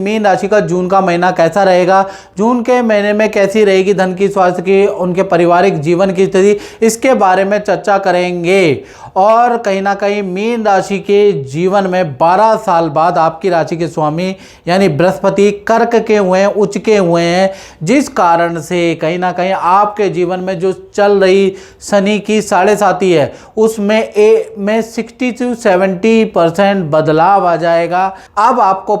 Mean राशि का जून का महीना कैसा रहेगा, जून के महीने में कैसी रहेगी धन की, स्वास्थ्य की, उनके पारिवारिक जीवन की स्थिति, इसके बारे में चर्चा करेंगे। और कहीं ना कहीं मीन राशि के जीवन में 12 साल बाद आपकी राशि के स्वामी यानी बृहस्पति कर्क के हुए हैं, उच्च के हुए हैं, जिस कारण से कहीं ना कहीं आपके जीवन में जो चल रही शनि की 7.5 है उसमें 60 से 70% बदलाव आ जाएगा। अब आपको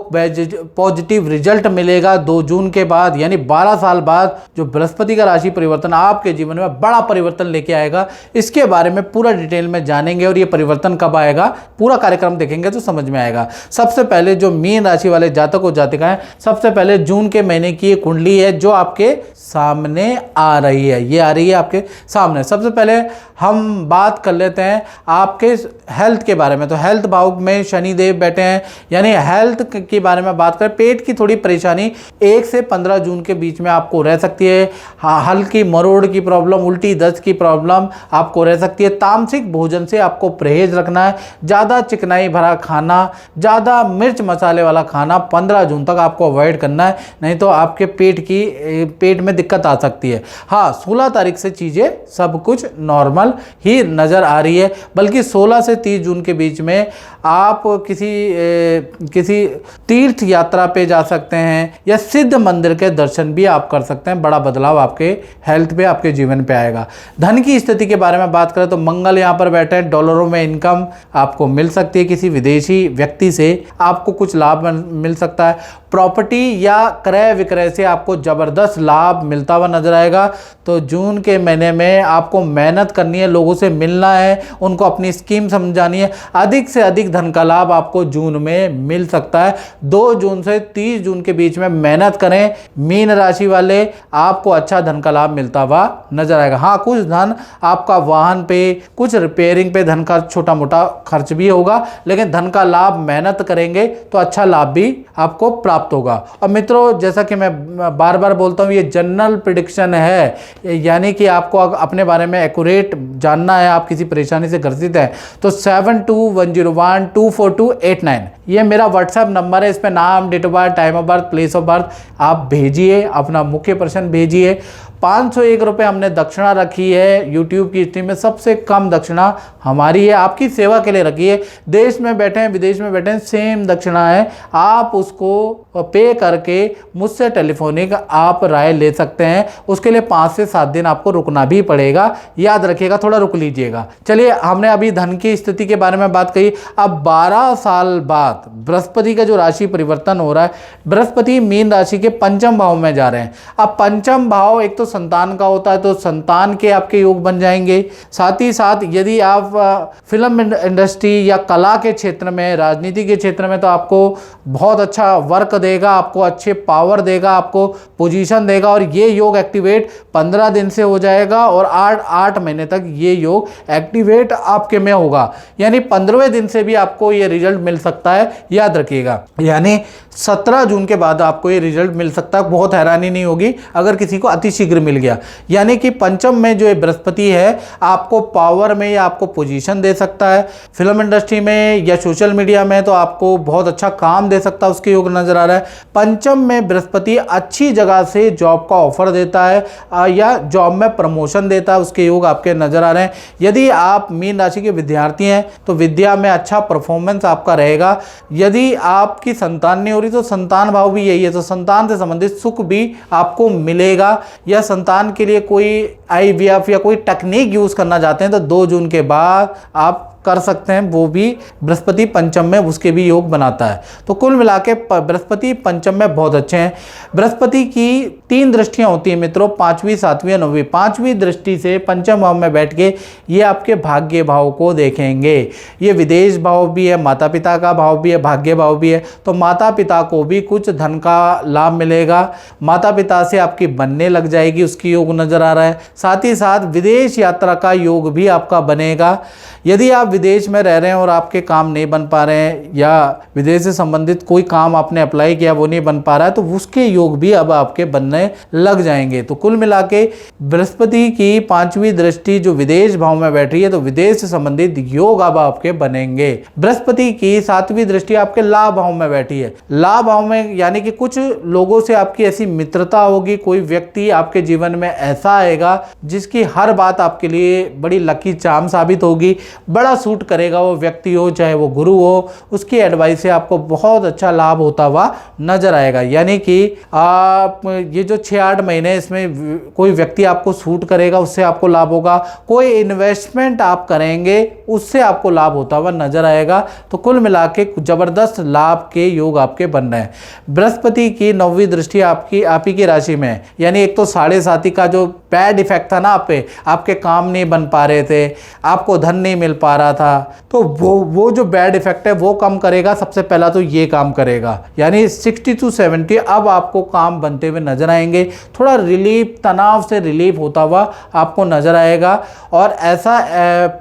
पॉजिटिव रिजल्ट मिलेगा 2 जून के बाद, यानी 12 साल बाद जो बृहस्पति का राशि परिवर्तन आपके जीवन में बड़ा परिवर्तन लेके आएगा। इसके बारे में पूरा डिटेल में जानेंगे और ये परिवर्तन कब आएगा, पूरा कार्यक्रम देखेंगे तो समझ में आएगा। सबसे पहले जो मीन राशि वाले जातक और जातिकाएं, सबसे पहले जून के महीने की एक कुंडली है जो आपके सामने आ रही है, ये आ रही है आपके सामने। सबसे पहले हम बात कर लेते हैं आपके हेल्थ के बारे में। तो हेल्थ भाव में शनिदेव बैठे हैं, यानी हेल्थ के बारे में बात करें, पेट की थोड़ी परेशानी 1 से 15 जून के बीच में आपको रह सकती है। हल्की मरोड़ की प्रॉब्लम, उल्टी दस्त की प्रॉब्लम आपको रह सकती है। तामसिक भोजन से आपको परहेज रखना है। ज़्यादा चिकनाई भरा खाना, ज़्यादा मिर्च मसाले वाला खाना 15 जून तक आपको अवॉइड करना है, नहीं तो आपके पेट में दिक्कत आ सकती है। हाँ, 16 तारीख से चीज़ें सब कुछ नॉर्मल ही नज़र आ रही है, बल्कि 16 से 30 जून के बीच में आप किसी तीर्थ यात्रा पे जा सकते हैं या सिद्ध मंदिर के दर्शन भी आप कर सकते हैं। बड़ा बदलाव आपके हेल्थ पे, आपके जीवन पे आएगा। धन की स्थिति के बारे में बात करें तो मंगल यहाँ पर बैठे हैं, डॉलरों में इनकम आपको मिल सकती है। किसी विदेशी व्यक्ति से आपको कुछ लाभ मिल सकता है। प्रॉपर्टी या क्रय विक्रय से आपको ज़बरदस्त लाभ मिलता हुआ नजर आएगा। तो जून के महीने में आपको मेहनत करनी है, लोगों से मिलना है, उनको अपनी स्कीम समझानी है। अधिक से अधिक धन का लाभ आपको जून में मिल सकता है। 2 जून से 30 जून के बीच में मेहनत करें मीन राशि वाले, आपको अच्छा धन का लाभ मिलता हुआ नजर आएगा। हाँ, कुछ धन आपका वाहन पे, कुछ रिपेयरिंग पे धन का छोटा मोटा खर्च भी होगा, लेकिन धन का लाभ मेहनत करेंगे तो अच्छा लाभ भी आपको प्राप्त होगा। और मित्रों, जैसा कि मैं बार बार बोलता हूं, ये जनरल प्रेडिक्शन है, यानी कि आपको अपने बारे में एक्यूरेट जानना है, आप किसी परेशानी से ग्रसित हैं तो 7210124289 ये मेरा व्हाट्सएप नंबर है। इस पर नाम, date of birth, time of birth, place of birth आप भेजिए, अपना मुख्य प्रश्न भेजिए। 501 रुपये हमने दक्षिणा रखी है। यूट्यूब की स्ट्रीम में सबसे कम दक्षिणा हमारी है, आपकी सेवा के लिए रखी है। देश में बैठे हैं, विदेश में बैठे हैं, सेम दक्षिणा है। आप उसको पे करके मुझसे टेलीफोनिक आप राय ले सकते हैं। उसके लिए 5 से 7 दिन आपको रुकना भी पड़ेगा, याद रखिएगा, थोड़ा रुक लीजिएगा। चलिए, हमने अभी धन की स्थिति के बारे में बात कही। अब 12 साल बाद बृहस्पति का जो राशि परिवर्तन हो रहा है, बृहस्पति मीन राशि के 5वें भाव में जा रहे हैं। अब 5वां भाव एक तो संतान का होता है, तो संतान के आपके योग बन जाएंगे। साथ ही साथ यदि आप फिल्म इंडस्ट्री या कला के क्षेत्र में, राजनीति के क्षेत्र में, तो आपको बहुत अच्छा वर्क देगा, आपको अच्छे पावर देगा, आपको पोजीशन देगा। और ये योग एक्टिवेट 15 दिन से हो जाएगा और 8 महीने तक ये योग एक्टिवेट आपके में होगा, यानी 15वें दिन से भी आपको ये रिजल्ट मिल सकता है, याद रखिएगा। यानी 17 जून के बाद आपको ये रिजल्ट मिल सकता है। बहुत हैरानी नहीं होगी अगर किसी को अतिशीघ्र मिल गया। यानी कि 5वें में जो बृहस्पति है आपको पावर में या आपको पोजीशन दे सकता है। फिल्म इंडस्ट्री में या सोशल मीडिया में तो आपको बहुत अच्छा काम दे सकता है, उसके योग नजर आ रहा है। 5वें में बृहस्पति अच्छी जगह से जॉब का ऑफर देता है या जॉब में प्रमोशन देता है, उसके योग आपके नजर आ रहे हैं। यदि आप मीन राशि के विद्यार्थी हैं तो विद्या में अच्छा परफॉर्मेंस आपका रहेगा। यदि आपकी संतान नहीं हो रही तो संतान भाव भी यही है, तो संतान से संबंधित सुख भी आपको मिलेगा। या संतान के लिए कोई IVF या कोई टेक्निक यूज करना चाहते हैं तो 2 जून के बाद आप कर सकते हैं, वो भी बृहस्पति 5वें में उसके भी योग बनाता है। तो कुल मिला के बृहस्पति 5वें में बहुत अच्छे हैं। बृहस्पति की 3 दृष्टियां होती हैं मित्रों, 5वीं, 7वीं और 9वीं। 5वीं दृष्टि से 5वें भाव में बैठ के ये आपके भाग्य भाव को देखेंगे। ये विदेश भाव भी है, माता पिता का भाव भी है, भाग्य भाव भी है। तो माता पिता को भी कुछ धन का लाभ मिलेगा, माता पिता से आपकी बनने लग जाएगी, उसकी योग नजर आ रहा है। साथ ही साथ विदेश यात्रा का योग भी आपका बनेगा। यदि आप विदेश में रह रहे हैं और आपके काम नहीं बन पा रहे हैं, या विदेश से संबंधित कोई काम आपने अप्लाई किया वो नहीं बन पा रहा है, तो उसके योग भी अब आपके बनने लग जाएंगे। तो कुल मिला के बृहस्पति की 5वीं दृष्टि जो विदेश भाव में बैठ रही है, तो विदेश से संबंधित योग अब आपके बनेंगे। बृहस्पति की 7वीं दृष्टि आपके लाभ भाव में बैठी है। लाभ भाव में यानी कि कुछ लोगों से आपकी ऐसी मित्रता होगी, कोई व्यक्ति आपके जीवन में ऐसा आएगा जिसकी हर बात आपके लिए बड़ी लकी चार्म साबित होगी, बड़ा सूट करेगा। वो व्यक्ति हो चाहे वो गुरु हो, उसकी एडवाइस से आपको बहुत अच्छा लाभ होता हुआ नजर आएगा। यानी कि आप ये जो 6-8 महीने इसमें कोई व्यक्ति आपको सूट करेगा, उससे आपको लाभ होगा। कोई इन्वेस्टमेंट आप करेंगे उससे आपको लाभ होता हुआ नजर आएगा। तो कुल मिला के जबरदस्त लाभ के योग आपके बन रहे हैं। बृहस्पति की 9वीं दृष्टि आपकी आप ही की राशि में है, यानी एक तो 7.5 का जो बैड इफेक्ट था ना आप पे, आपके काम नहीं बन पा रहे थे, आपको धन नहीं मिल पा रहा था, तो वो जो बैड इफेक्ट है वो कम करेगा। सबसे पहला तो ये काम करेगा, यानी 60 to 70 अब आपको काम बनते हुए नजर आएंगे। थोड़ा रिलीफ, तनाव से रिलीफ होता हुआ आपको नजर आएगा। और ऐसा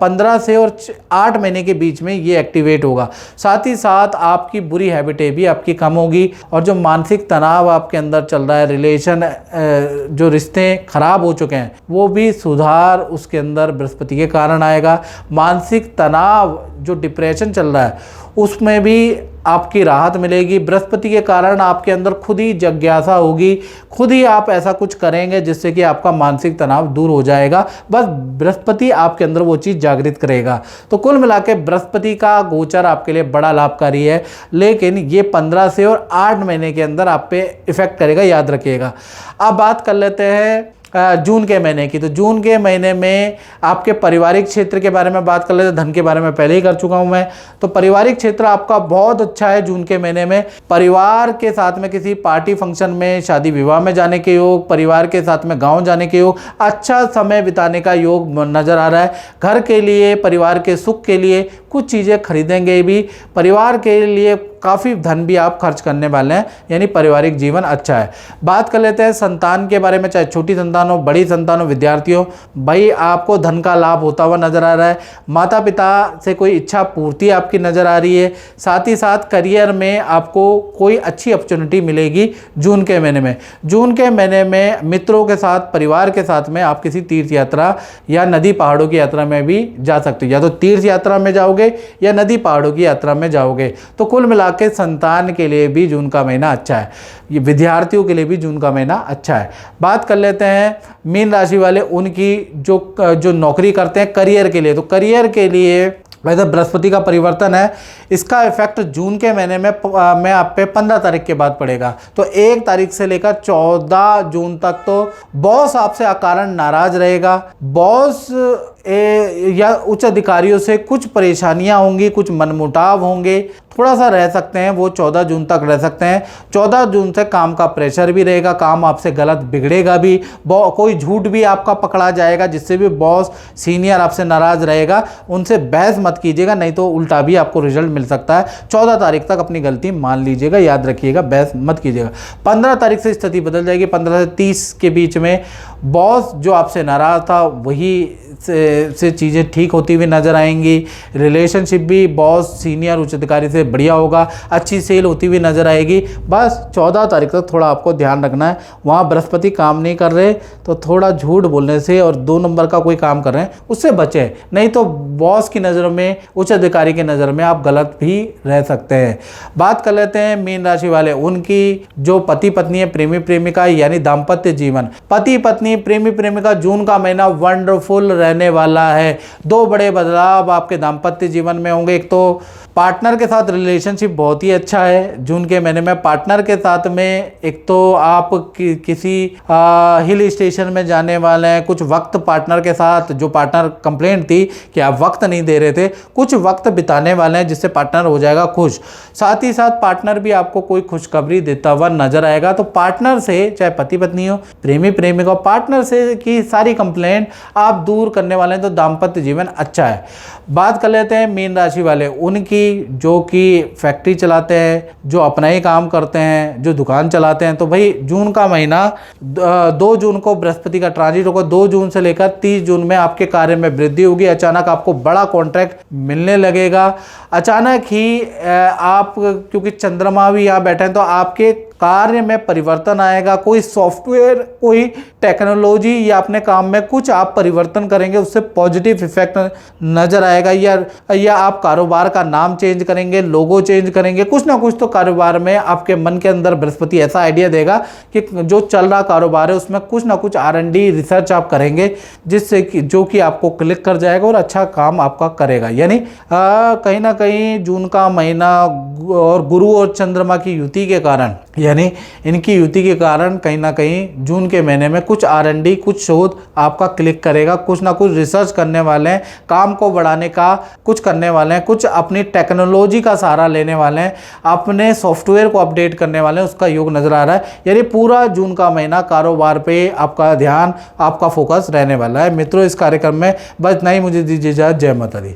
15 से और 8 महीने के बीच में ये एक्टिवेट होगा। साथ ही साथ आपकी बुरी हैबिटें भी आपकी कम होगी, और जो मानसिक तनाव आपके अंदर चल रहा है, रिलेशन जो रिश्ते खराब हो चुके हैं, वो भी सुधार उसके अंदर बृहस्पति के कारण आएगा। मानसिक तनाव जो डिप्रेशन चल रहा है उसमें भी आपकी राहत मिलेगी। बृहस्पति के कारण आपके अंदर खुद ही जिज्ञासा होगी, खुद ही आप ऐसा कुछ करेंगे जिससे कि आपका मानसिक तनाव दूर हो जाएगा। बस बृहस्पति आपके अंदर वो चीज़ जागृत करेगा। तो कुल मिला के बृहस्पति का गोचर आपके लिए बड़ा लाभकारी है, लेकिन ये 15 से और 8 महीने के अंदर आप पे इफेक्ट करेगा, याद रखिएगा। अब बात कर लेते हैं जून के महीने की। तो जून के महीने में आपके पारिवारिक क्षेत्र के बारे में बात कर लेते हैं। धन के बारे में पहले ही कर चुका हूं मैं। तो पारिवारिक क्षेत्र आपका बहुत अच्छा है जून के महीने में। परिवार के साथ में किसी पार्टी फंक्शन में, शादी विवाह में जाने के योग, परिवार के साथ में गांव जाने के योग, अच्छा समय बिताने का योग नजर आ रहा है। घर के लिए, परिवार के सुख के लिए कुछ चीज़ें खरीदेंगे भी। परिवार के लिए काफ़ी धन भी आप खर्च करने वाले हैं, यानी पारिवारिक जीवन अच्छा है। बात कर लेते हैं संतान के बारे में, चाहे छोटी संतान हो, बड़ी संतान हो, विद्यार्थी हो, भाई आपको धन का लाभ होता हुआ नजर आ रहा है। माता पिता से कोई इच्छा पूर्ति आपकी नजर आ रही है। साथ ही साथ करियर में आपको कोई अच्छी अपॉर्चुनिटी मिलेगी जून के महीने में। जून के महीने में मित्रों के साथ, परिवार के साथ में आप किसी तीर्थ यात्रा या नदी पहाड़ों की यात्रा में भी जा सकते हो। या तो तीर्थ यात्रा में जाओगे या नदी पहाड़ों की यात्रा में जाओगे। तो कुल मिला के संतान के लिए भी जून का महीना अच्छा है, ये विद्यार्थियों के लिए भी जून का महीना अच्छा है। बात कर लेते हैं मीन राशि वाले, उनकी जो नौकरी करते हैं करियर के लिए। तो करियर के लिए वैसे बृहस्पति का परिवर्तन है, इसका इफेक्ट जून के महीने में आप पे 15 तारीख के बाद पड़ेगा। तो 1 तारीख से लेकर 14 जून तक तो बॉस आपसे अकारण नाराज रहेगा। बॉस या उच्च अधिकारियों से कुछ परेशानियां होंगी, कुछ मनमुटाव होंगे, थोड़ा सा रह सकते हैं, वो 14 जून तक रह सकते हैं। 14 जून से काम का प्रेशर भी रहेगा, काम आपसे गलत बिगड़ेगा भी, कोई झूठ भी आपका पकड़ा जाएगा जिससे भी बॉस सीनियर आपसे नाराज रहेगा। उनसे बहस मत कीजिएगा, नहीं तो उल्टा भी आपको रिजल्ट मिल सकता है। 14 तारीख तक अपनी गलती मान लीजिएगा, याद रखिएगा, बहस मत कीजिएगा। 15 तारीख से स्थिति बदल जाएगी। 15 से 30 के बीच में बॉस जो आपसे नाराज था वही से चीज़ें ठीक होती हुई नजर आएंगी। रिलेशनशिप भी बॉस सीनियर उच्च अधिकारी से बढ़िया होगा, अच्छी सेल होती हुई नजर आएगी। बस 14 तारीख तक थोड़ा आपको ध्यान रखना है। वहाँ बृहस्पति काम नहीं कर रहे तो थोड़ा झूठ बोलने से और 2 नंबर का कोई काम कर रहे हैं उससे बचें, नहीं तो बॉस की नज़रों में, उच्च अधिकारी की नज़र में आप गलत भी रह सकते हैं। बात कर लेते हैं मीन राशि वाले, उनकी जो पति पत्नी है, प्रेमी प्रेमिका, यानी दाम्पत्य जीवन। पति पत्नी, प्रेमी प्रेमिका, जून का महीना वंडरफुल रहने वाला है। 2 बड़े बदलाव आपके दाम्पत्य जीवन में होंगे। एक तो पार्टनर के साथ रिलेशनशिप बहुत ही अच्छा है जून के महीने में। पार्टनर के साथ में एक तो आप किसी हिल स्टेशन में जाने वाले हैं। कुछ वक्त पार्टनर के साथ, जो पार्टनर कंप्लेंट थी कि आप वक्त नहीं दे रहे थे, कुछ वक्त बिताने वाले हैं जिससे पार्टनर हो जाएगा खुश। साथ ही साथ पार्टनर भी आपको कोई खुशखबरी देता हुआ नजर आएगा। तो पार्टनर से, चाहे पति पत्नी हो, प्रेमी प्रेमिका हो, पार्टनर से की सारी कंप्लेंट आप दूर करने वाले हैं, तो दाम्पत्य जीवन अच्छा है। बात कर लेते हैं मीन राशि वाले, उनकी जो कि फैक्ट्री चलाते हैं, जो अपना ही काम करते हैं, जो दुकान चलाते हैं, तो भाई जून का महीना 2 जून को बृहस्पति का ट्रांजिट होगा। 2 जून से लेकर 30 जून में आपके कार्य में वृद्धि होगी। अचानक आपको बड़ा कॉन्ट्रैक्ट मिलने लगेगा। अचानक ही आप, क्योंकि चंद्रमा भी यहाँ बैठे हैं, तो आपके कार्य में परिवर्तन आएगा। कोई सॉफ्टवेयर, कोई टेक्नोलॉजी या अपने काम में कुछ आप परिवर्तन करेंगे, उससे पॉजिटिव इफेक्ट नजर आएगा। या आप कारोबार का नाम चेंज करेंगे, लोगो चेंज करेंगे, कुछ ना कुछ तो कारोबार में आपके मन के अंदर बृहस्पति ऐसा आइडिया देगा कि जो चल रहा कारोबार है उसमें कुछ ना कुछ R&D रिसर्च आप करेंगे, जिससे कि जो कि आपको क्लिक कर जाएगा और अच्छा काम आपका करेगा। यानी कहीं ना कहीं जून का महीना और गुरु और चंद्रमा की युति के कारण, यानी इनकी युति के कारण कहीं ना कहीं जून के महीने में कुछ R&D, कुछ शोध आपका क्लिक करेगा। कुछ ना कुछ रिसर्च करने वाले हैं, काम को बढ़ाने का कुछ करने वाले हैं, कुछ अपनी टेक्नोलॉजी का सहारा लेने वाले हैं, अपने सॉफ्टवेयर को अपडेट करने वाले हैं, उसका योग नजर आ रहा है। यानी पूरा जून का महीना कारोबार पे आपका ध्यान, आपका फोकस रहने वाला है। मित्रों, इस कार्यक्रम में बस नहीं, मुझे दीजिए इजाजत। जय माता दी।